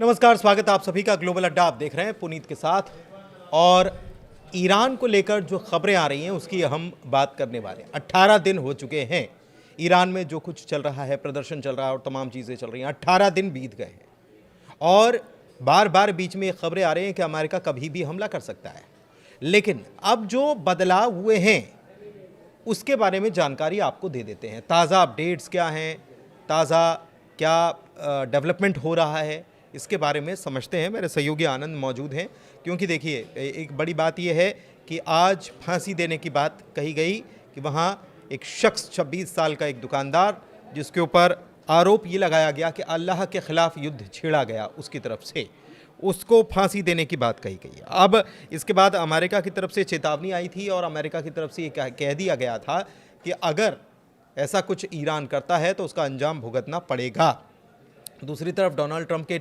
नमस्कार, स्वागत है आप सभी का ग्लोबल अड्डा। आप देख रहे हैं पुनीत के साथ। और ईरान को लेकर जो खबरें आ रही हैं उसकी हम बात करने वाले हैं। 18 दिन हो चुके हैं ईरान में जो कुछ चल रहा है, प्रदर्शन चल रहा है और तमाम चीज़ें चल रही हैं। 18 दिन बीत गए हैं और बार बार बीच में खबरें आ रही हैं कि अमेरिका कभी भी हमला कर सकता है। लेकिन अब जो बदलाव हुए हैं उसके बारे में जानकारी आपको दे देते हैं। ताज़ा अपडेट्स क्या हैं, ताज़ा क्या डेवलपमेंट हो रहा है, इसके बारे में समझते हैं। मेरे सहयोगी आनंद मौजूद हैं, क्योंकि देखिए एक बड़ी बात यह है कि आज फांसी देने की बात कही गई कि वहाँ एक शख्स 26 साल का एक दुकानदार, जिसके ऊपर आरोप ये लगाया गया कि अल्लाह के ख़िलाफ़ युद्ध छेड़ा गया उसकी तरफ से, उसको फांसी देने की बात कही गई। अब इसके बाद अमेरिका की तरफ से चेतावनी आई थी और अमेरिका की तरफ से ये कह दिया गया था कि अगर ऐसा कुछ ईरान करता है तो उसका अंजाम भुगतना पड़ेगा। दूसरी तरफ डोनाल्ड ट्रंप के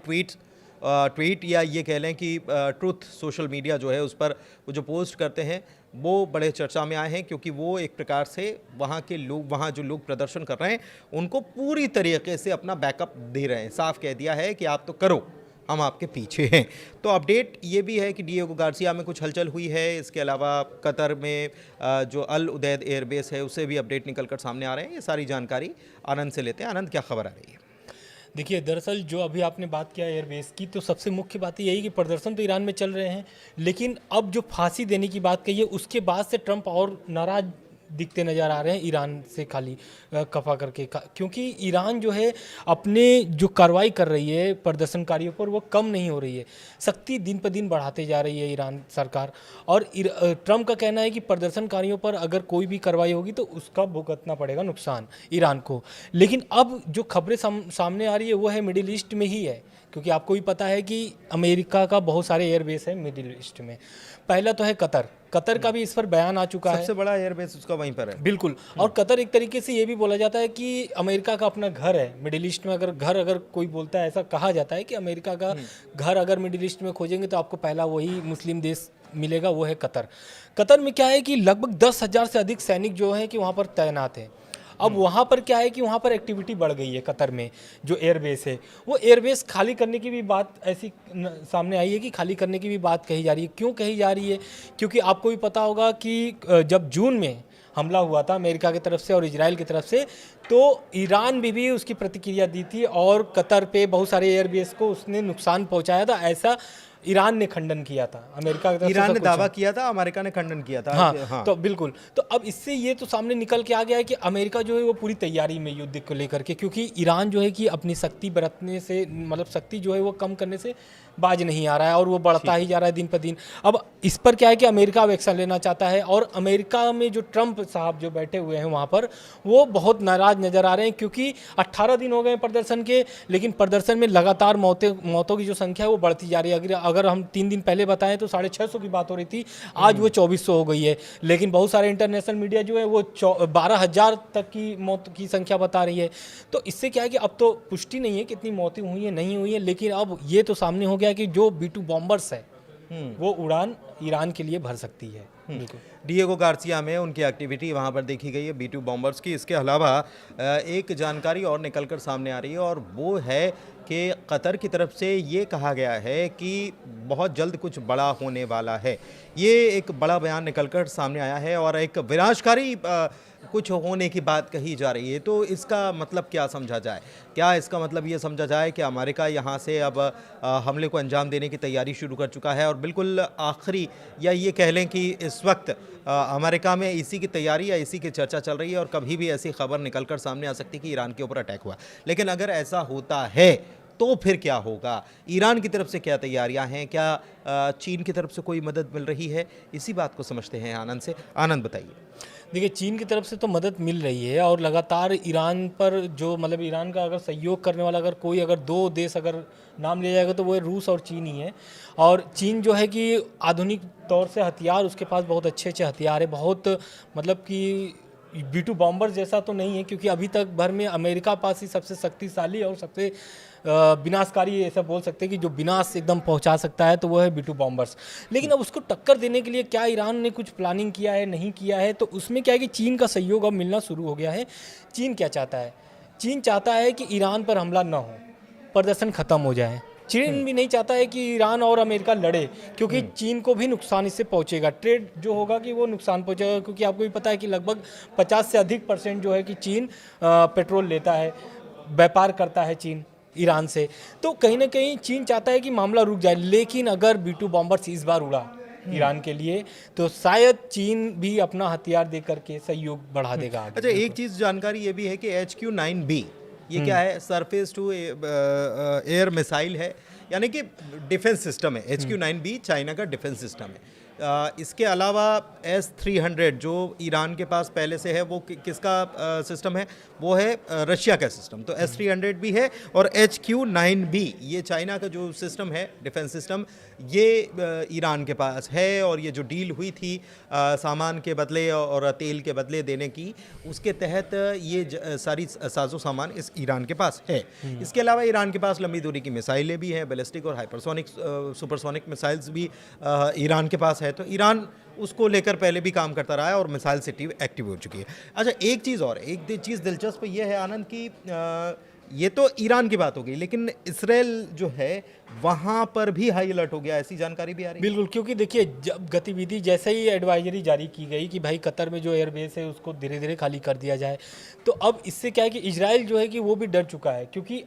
ट्वीट या ये कह लें कि ट्रुथ सोशल मीडिया जो है उस पर वो जो पोस्ट करते हैं वो बड़े चर्चा में आए हैं, क्योंकि वो एक प्रकार से वहाँ जो लोग प्रदर्शन कर रहे हैं उनको पूरी तरीके से अपना बैकअप दे रहे हैं। साफ कह दिया है कि आप तो करो, हम आपके पीछे हैं। तो अपडेट ये भी है कि डिएगो गार्सिया में कुछ हलचल हुई है। इसके अलावा कतर में जो अल उदैद एयरबेस है उससे भी अपडेट निकल कर सामने आ रहे हैं। ये सारी जानकारी आनंद से लेते हैं। आनंद, क्या खबर आ रही है? देखिए, दरअसल जो अभी आपने बात किया एयरबेस की, तो सबसे मुख्य बात यही कि प्रदर्शन तो ईरान में चल रहे हैं, लेकिन अब जो फांसी देने की बात कही है उसके बाद से ट्रंप और नाराज दिखते नज़र आ रहे हैं ईरान से खाली खफा करके, क्योंकि ईरान जो है अपने जो कार्रवाई कर रही है प्रदर्शनकारियों पर वो कम नहीं हो रही है। सख्ती दिन पर दिन बढ़ाते जा रही है ईरान सरकार। और ट्रंप का कहना है कि प्रदर्शनकारियों पर अगर कोई भी कार्रवाई होगी तो उसका भुगतना पड़ेगा नुकसान ईरान को। लेकिन अब जो खबरें सामने आ रही है वो है मिडिल ईस्ट में ही है, क्योंकि आपको भी पता है कि अमेरिका का बहुत सारे एयरबेस है मिडिल ईस्ट में। पहला तो है कतर का भी इस पर बयान आ चुका है। सबसे बड़ा एयरबेस उसका वहीं पर है। बिल्कुल। और कतर एक तरीके से ये भी बोला जाता है कि अमेरिका का अपना घर है मिडिल ईस्ट में। अगर कोई बोलता है, ऐसा कहा जाता है कि अमेरिका का घर अगर मिडिल ईस्ट में खोजेंगे तो आपको पहला वही मुस्लिम देश मिलेगा, वो है कतर। कतर में क्या है कि लगभग 10,000 से अधिक सैनिक जो हैं कि वहाँ पर तैनात हैं। अब वहाँ पर क्या है कि वहाँ पर एक्टिविटी बढ़ गई है। कतर में जो एयरबेस है वो एयरबेस खाली करने की भी बात ऐसी सामने आई है कि खाली करने की भी बात कही जा रही है। क्यों कही जा रही है? क्योंकि आपको भी पता होगा कि जब जून में हमला हुआ था अमेरिका की तरफ से और इजराइल की तरफ से, तो ईरान भी उसकी प्रतिक्रिया दी थी और कतर पे बहुत सारे एयरबेस को उसने नुकसान पहुँचाया था। ऐसा ईरान ने खंडन किया था। अमेरिका की तरफ से ईरान ने दावा किया था, अमेरिका ने खंडन किया था। हाँ। तो बिल्कुल। तो अब इससे ये तो सामने निकल के आ गया है कि अमेरिका जो है वो पूरी तैयारी में युद्ध को लेकर के, क्योंकि ईरान जो है कि अपनी शक्ति बरतने से, मतलब शक्ति जो है वो कम करने से बाज नहीं आ रहा है और वो बढ़ता ही जा रहा है दिन पर दिन। अब इस पर क्या है कि अमेरिका अब एक्शन लेना चाहता है और अमेरिका में जो ट्रंप साहब जो बैठे हुए हैं वहाँ पर वो बहुत नाराज नज़र आ रहे हैं, क्योंकि 18 दिन हो गए प्रदर्शन के, लेकिन प्रदर्शन में लगातार मौतों की जो संख्या है वो बढ़ती जा रही है। अगर हम 3 दिन पहले बताएं तो 650 की बात हो रही थी, आज वो 2400 हो गई है। लेकिन बहुत सारे इंटरनेशनल मीडिया जो है वो 12,000 तक की मौत की संख्या बता रही है। तो इससे क्या है कि अब तो पुष्टि नहीं है कितनी मौतें हुई हैं नहीं हुई हैं, लेकिन अब ये तो सामने हो गया कि जो B-2 बॉम्बर्स है वो उड़ान ईरान के लिए भर सकती है। डिएगो गार्सिया में उनकी एक्टिविटी वहाँ पर देखी गई है B-2 बॉम्बर्स की। इसके अलावा एक जानकारी और निकलकर सामने आ रही है और वो है कि कतर की तरफ से ये कहा गया है कि बहुत जल्द कुछ बड़ा होने वाला है। ये एक बड़ा बयान निकलकर सामने आया है और एक विनाशकारी कुछ होने की बात कही जा रही है। तो इसका मतलब क्या समझा जाए? क्या इसका मतलब ये समझा जाए कि अमेरिका यहाँ से अब हमले को अंजाम देने की तैयारी शुरू कर चुका है और बिल्कुल आखिरी, या ये कह लें कि इस वक्त अमेरिका में इसी की तैयारी या इसी की चर्चा चल रही है और कभी भी ऐसी खबर निकलकर सामने आ सकती है कि ईरान के ऊपर अटैक हुआ। लेकिन अगर ऐसा होता है तो फिर क्या होगा? ईरान की तरफ से क्या तैयारियां हैं? क्या चीन की तरफ से कोई मदद मिल रही है? इसी बात को समझते हैं आनंद से। आनंद, बताइए। देखिए, चीन की तरफ से तो मदद मिल रही है और लगातार ईरान पर जो, मतलब ईरान का अगर सहयोग करने वाला अगर 2 देश अगर नाम लिया जाएगा तो वो है रूस और चीन ही है। और चीन जो है कि आधुनिक तौर से हथियार, उसके पास बहुत अच्छे हथियार है, बहुत मतलब कि B-2 बॉम्बर जैसा तो नहीं है, क्योंकि अभी तक भर में अमेरिका पास ही सबसे शक्तिशाली और सबसे विनाशकारी, ऐसा बोल सकते हैं कि जो विनाश एकदम पहुंचा सकता है, तो वो है B-2 बॉम्बर्स। लेकिन अब उसको टक्कर देने के लिए क्या ईरान ने कुछ प्लानिंग किया है, नहीं किया है? तो उसमें क्या है कि चीन का सहयोग अब मिलना शुरू हो गया है। चीन क्या चाहता है? चीन चाहता है कि ईरान पर हमला ना हो, प्रदर्शन ख़त्म हो जाए। चीन भी नहीं चाहता है कि ईरान और अमेरिका लड़े, क्योंकि चीन को भी नुकसान इससे पहुंचेगा, ट्रेड जो होगा कि वो नुकसान पहुंचेगा, क्योंकि आपको भी पता है कि लगभग 50 से अधिक % जो है कि चीन पेट्रोल लेता है, व्यापार करता है चीन ईरान से। तो कहीं ना कहीं चीन चाहता है कि मामला रुक जाए, लेकिन अगर B-2 बॉम्बर्स इस बार उड़ा ईरान के लिए तो शायद चीन भी अपना हथियार दे करके सहयोग बढ़ा देगा आगे। अच्छा, एक चीज़ जानकारी ये भी है कि HQ-9B ये क्या है, सरफेस टू एयर मिसाइल है, यानी कि डिफेंस सिस्टम है। HQ-9B चाइना का डिफेंस सिस्टम है। इसके अलावा S-300 जो ईरान के पास पहले से है, वो किसका सिस्टम है, वो है रशिया का सिस्टम। तो S-300 भी है, और HQ-9B ये चाइना का जो सिस्टम है, डिफेंस सिस्टम, ये ईरान के पास है। और ये जो डील हुई थी सामान के बदले और तेल के बदले देने की, उसके तहत ये सारी साजो सामान इस ईरान के पास है। इसके अलावा ईरान के पास लंबी दूरी की मिसाइलें भी हैं, बैलिस्टिक और हाइपरसोनिक सुपरसोनिक मिसाइल्स भी ईरान के पास है। तो ईरान उसको लेकर पहले भी काम करता रहा है और मिसाइल सिटी एक्टिव हो चुकी है। अच्छा, एक चीज़ दिलचस्प ये है आनंद की, ये तो ईरान की बात हो गई, लेकिन इसराइल जो है वहाँ पर भी हाई अलर्ट हो गया, ऐसी जानकारी भी आ रही है। बिल्कुल, क्योंकि देखिए जब गतिविधि जैसे ही एडवाइजरी जारी की गई कि भाई कतर में जो एयरबेस है उसको धीरे धीरे खाली कर दिया जाए, तो अब इससे क्या है कि इजराइल जो है कि वो भी डर चुका है, क्योंकि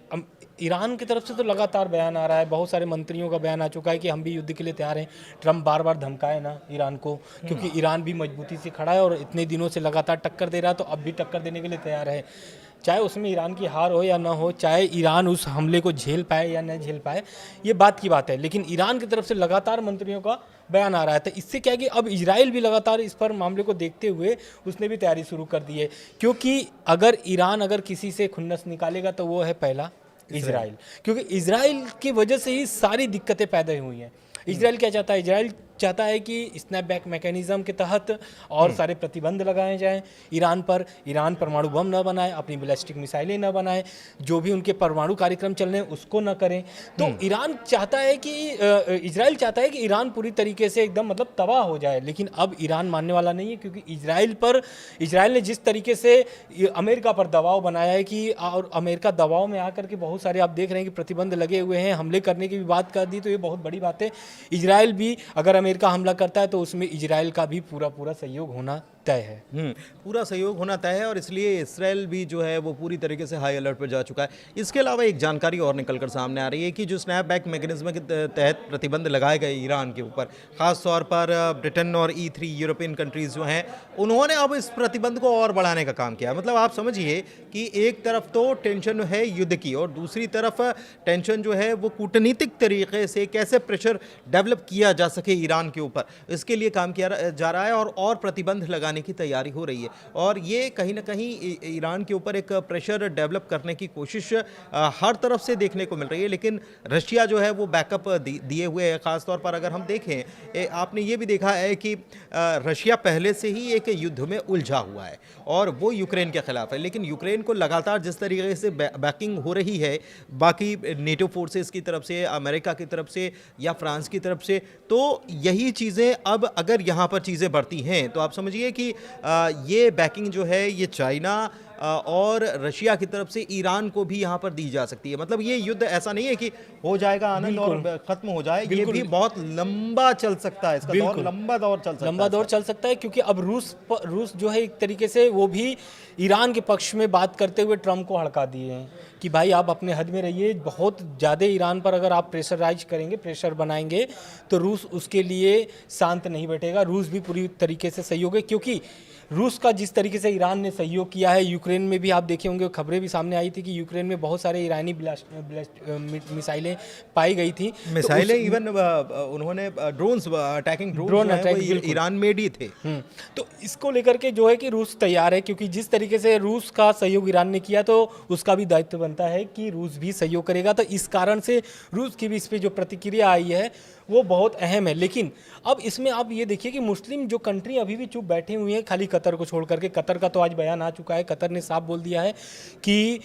ईरान की तरफ से तो लगातार बयान आ रहा है, बहुत सारे मंत्रियों का बयान आ चुका है कि हम भी युद्ध के लिए तैयार हैं। ट्रम्प बार बार धमकाए ना ईरान को, क्योंकि ईरान भी मजबूती से खड़ा है और इतने दिनों से लगातार टक्कर दे रहा है, तो अब भी टक्कर देने के लिए तैयार है। चाहे उसमें ईरान की हार हो या ना हो, चाहे ईरान उस हमले को झेल पाए या न झेल पाए, ये बात की बात है, लेकिन ईरान की तरफ से लगातार मंत्रियों का बयान आ रहा है। तो इससे क्या है कि अब इजराइल भी लगातार इस पर मामले को देखते हुए उसने भी तैयारी शुरू कर दी है, क्योंकि अगर ईरान अगर किसी से खुन्नस निकालेगा तो वो है पहला इजराइल, क्योंकि इजराइल की वजह से ही सारी दिक्कतें पैदा हुई हैं। इजराइल क्या चाहता है? इजराइल चाहता है कि स्नैपबैक मैकेनिज्म के तहत और सारे प्रतिबंध लगाए जाएं ईरान पर, ईरान परमाणु बम न बनाए, अपनी बैलिस्टिक मिसाइलें न बनाए, जो भी उनके परमाणु कार्यक्रम चल रहे हैं उसको न करें। तो ईरान चाहता है कि इजराइल चाहता है कि ईरान पूरी तरीके से एकदम मतलब तबाह हो जाए, लेकिन अब ईरान मानने वाला नहीं है, क्योंकि इजराइल ने जिस तरीके से अमेरिका पर दबाव बनाया है कि, और अमेरिका दबाव में आकर के बहुत सारे आप देख रहे हैं कि प्रतिबंध लगे हुए हैं, हमले करने की भी बात कर दी, तो ये बहुत बड़ी बात है। इजराइल भी अगर अमेरिका हमला करता है तो उसमें इजराइल का भी पूरा सहयोग होना तय है। पूरा सहयोग होना तय है, और इसलिए इसराइल भी जो है वो पूरी तरीके से हाई अलर्ट पर जा चुका है। इसके अलावा एक जानकारी और निकलकर सामने आ रही है कि जो स्नैपबैक मैकेनिज्म के तहत प्रतिबंध लगाए गए ईरान के ऊपर, ख़ास तौर पर ब्रिटेन और E3 यूरोपियन कंट्रीज़ जो हैं, उन्होंने अब इस प्रतिबंध को और बढ़ाने का काम किया। मतलब आप समझिए कि एक तरफ तो टेंशन है युद्ध की, और दूसरी तरफ टेंशन जो है वो कूटनीतिक तरीके से कैसे प्रेशर डेवलप किया जा सके ईरान के ऊपर, इसके लिए काम किया जा रहा है, और प्रतिबंध लगाने की तैयारी हो रही है। और ये कहीं ना कहीं ईरान के ऊपर एक प्रेशर डेवलप करने की कोशिश हर तरफ से देखने को मिल रही है, लेकिन रशिया जो है वो बैकअप दिए हुए है। ख़ास तौर पर अगर हम देखें, आपने ये भी देखा है कि रशिया पहले से ही एक युद्ध में उलझा हुआ है, और वो यूक्रेन के खिलाफ है, लेकिन यूक्रेन को लगातार जिस तरीके से बैकिंग हो रही है बाकी नेटो फोर्सेस की तरफ से, अमेरिका की तरफ से या फ्रांस की तरफ से, तो यही चीज़ें अब अगर यहाँ पर चीज़ें बढ़ती हैं तो आप समझिए कि ये बैकिंग जो है ये चाइना और रशिया की तरफ से ईरान को भी यहाँ पर दी जा सकती है। मतलब ये युद्ध ऐसा नहीं है कि हो जाएगा आनंद और खत्म हो जाए, ये भी बहुत लंबा चल सकता है, इसका दौर लंबा दौर चल सकता है, क्योंकि अब रूस जो है एक तरीके से वो भी ईरान के पक्ष में बात करते हुए ट्रम्प को हड़का दिए हैं कि भाई आप अपने हद में रहिए, बहुत ज़्यादा ईरान पर अगर आप प्रेशर बनाएंगे तो रूस उसके लिए शांत नहीं बैठेगा। रूस भी पूरी तरीके से सहयोग है, क्योंकि रूस का जिस तरीके से ईरान ने सहयोग किया है, यूक्रेन में भी आप देखे होंगे, खबरें भी सामने आई थी कि यूक्रेन में बहुत सारे ईरानी मिसाइलें पाई गई थी। मिसाइलें इवन उन्होंने अटैकिंग ड्रोन ईरान मेड ही थे। तो इसको लेकर के जो है कि रूस तैयार है, क्योंकि जिस तरीके से रूस का सहयोग ईरान ने किया तो उसका भी दायित्व बनता है कि रूस भी सहयोग करेगा। तो इस कारण से रूस की भी इस पर जो प्रतिक्रिया आई है वो बहुत अहम है। लेकिन अब इसमें आप ये देखिए कि मुस्लिम जो कंट्री अभी भी चुप बैठे हुए हैं, खाली कतर को छोड़ करके। कतर का तो आज बयान आ चुका है, कतर ने साफ बोल दिया है कि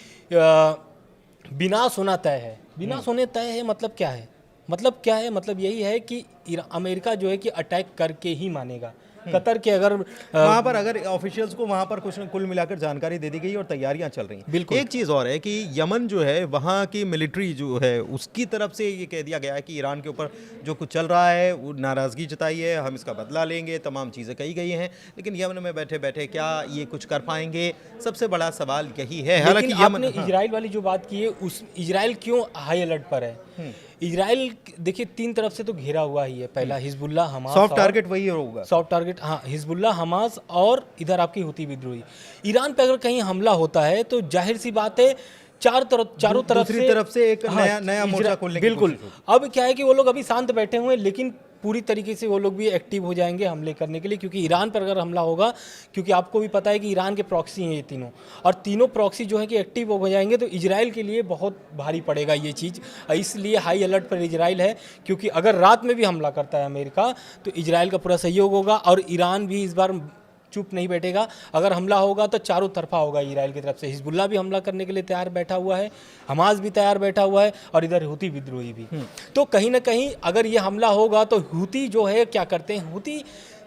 विनाश होना तय है। विनाश होने तय है मतलब क्या है? मतलब यही है कि अमेरिका जो है कि अटैक करके ही मानेगा। कतर के अगर वहां पर अगर ऑफिशियल्स को वहां पर कुछ कुल मिलाकर जानकारी दे दी गई और तैयारियां चल रही हैं। बिल्कुल। एक चीज़ और है कि यमन जो है वहां की मिलिट्री जो है उसकी तरफ से ये कह दिया गया है कि ईरान के ऊपर जो कुछ चल रहा है वो नाराज़गी जताई है, हम इसका बदला लेंगे, तमाम चीज़ें कही गई हैं। लेकिन यमन में बैठे बैठे क्या ये कुछ कर पाएंगे, सबसे बड़ा सवाल यही है। हालांकि लेकिन यमन आपने इजराइल वाली जो बात की है, उस इजराइल क्यों हाई अलर्ट पर है? इजराइल देखिए 3 तरफ से तो घिरा हुआ ही है। पहला हिजबुल्लाह, हमास, सॉफ्ट टारगेट वही होगा। सॉफ्ट टारगेट, हाँ, हिजबुल्लाह, हमास और इधर आपकी हुती विद्रोही। ईरान पे अगर कहीं हमला होता है तो जाहिर सी बात है चारों तरफ दूसरी तरफ से एक नया मोर्चा खोलने की बिल्कुल। कोशिश होगी। अब क्या है कि वो लोग अभी शांत बैठे हुए हैं, लेकिन पूरी तरीके से वो लोग भी एक्टिव हो जाएंगे हमले करने के लिए, क्योंकि ईरान पर अगर हमला होगा, क्योंकि आपको भी पता है कि ईरान के प्रॉक्सी हैं ये तीनों, और तीनों प्रॉक्सी जो है कि एक्टिव हो जाएंगे, तो इजराइल के लिए बहुत भारी पड़ेगा ये चीज़। इसलिए हाई अलर्ट पर इजराइल है, क्योंकि अगर रात में भी हमला करता है अमेरिका तो इजराइल का पूरा सहयोग होगा, और ईरान भी इस बार चुप नहीं बैठेगा। अगर हमला होगा तो चारों तरफा होगा इजराइल की तरफ से। हिजबुल्लाह भी हमला करने के लिए तैयार बैठा हुआ है, हमास भी तैयार बैठा हुआ है, और इधर हुती विद्रोही भी। तो कहीं ना कहीं अगर ये हमला होगा तो हुती जो है क्या करते हैं, हुती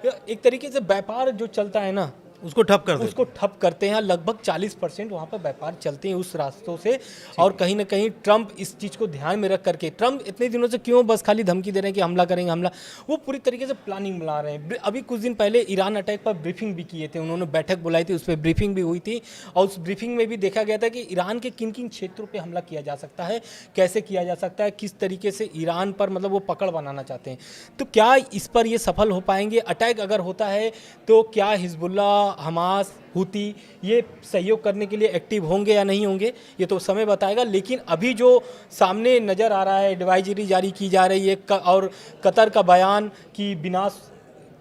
एक तरीके से व्यापार जो चलता है ना उसको ठप कर देते उसको ठप करते हैं। लगभग 40% वहाँ पर व्यापार चलते हैं उस रास्तों से। और कहीं ना कहीं ट्रंप इस चीज़ को ध्यान में रख करके, ट्रंप इतने दिनों से क्यों बस खाली धमकी दे रहे हैं कि हमला करेंगे, हमला, वो पूरी तरीके से प्लानिंग बना रहे हैं। अभी कुछ दिन पहले ईरान अटैक पर ब्रीफिंग भी किए थे, उन्होंने बैठक बुलाई थी, उस पर ब्रीफिंग भी हुई थी, और उस ब्रीफिंग में भी देखा गया था कि ईरान के किन किन क्षेत्रों पर हमला किया जा सकता है, कैसे किया जा सकता है, किस तरीके से ईरान पर मतलब वो पकड़ बनाना चाहते हैं। तो क्या इस पर ये सफल हो पाएंगे? अटैक अगर होता है तो क्या हिजबुल्लाह, हमास, हुती ये सहयोग करने के लिए एक्टिव होंगे या नहीं होंगे, ये तो समय बताएगा। लेकिन अभी जो सामने नज़र आ रहा है, एडवाइजरी जारी की जा रही है और कतर का बयान कि विनाश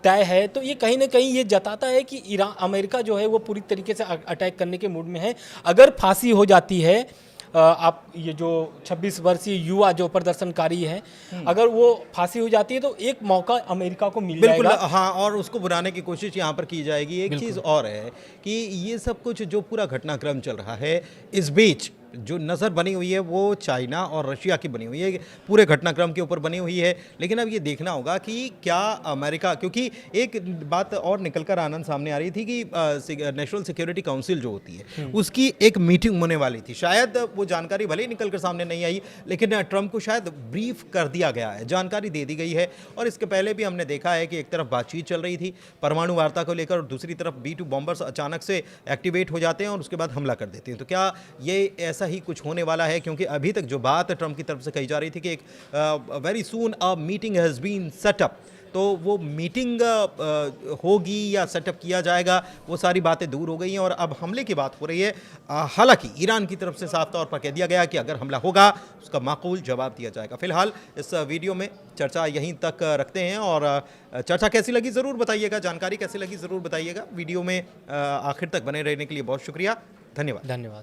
तय है, तो ये कहीं ना कहीं ये जताता है कि ईरान, अमेरिका जो है वो पूरी तरीके से अटैक करने के मूड में है। अगर फांसी हो जाती है, आप ये जो 26 वर्षीय युवा जो प्रदर्शनकारी हैं, अगर वो फांसी हो जाती है तो एक मौका अमेरिका को मिल बिल्कुल जाएगा। हाँ, और उसको बुलाने की कोशिश यहाँ पर की जाएगी। एक चीज़ और है कि ये सब कुछ जो पूरा घटनाक्रम चल रहा है, इस बीच जो नज़र बनी हुई है वो चाइना और रशिया की बनी हुई है, पूरे घटनाक्रम के ऊपर बनी हुई है। लेकिन अब ये देखना होगा कि क्या अमेरिका, क्योंकि एक बात और निकलकर आनंद सामने आ रही थी कि नेशनल सिक्योरिटी काउंसिल जो होती है उसकी एक मीटिंग होने वाली थी। शायद वो जानकारी भले ही निकलकर सामने नहीं आई, लेकिन ट्रंप को शायद ब्रीफ कर दिया गया है, जानकारी दे दी गई है। और इसके पहले भी हमने देखा है कि एक तरफ बातचीत चल रही थी परमाणु वार्ता को लेकर, और दूसरी तरफ B-2 बॉम्बर्स अचानक से एक्टिवेट हो जाते हैं और उसके बाद हमला कर देते हैं। तो क्या ये ऐसा ही कुछ होने वाला है? क्योंकि अभी तक जो बात ट्रंप की तरफ से कही जा रही थी कि एक very soon a meeting has been set up, तो वो मीटिंग होगी या सेटअप किया जाएगा, वो सारी बातें दूर हो गई हैं और अब हमले की बात हो रही है। हालांकि ईरान की तरफ से साफ तौर पर कह दिया गया कि अगर हमला होगा उसका माकूल जवाब दिया जाएगा। फिलहाल इस वीडियो में चर्चा यहीं तक रखते हैं, और चर्चा कैसी लगी ज़रूर बताइएगा, जानकारी कैसी लगी ज़रूर बताइएगा। वीडियो में आखिर तक बने रहने के लिए बहुत शुक्रिया, धन्यवाद।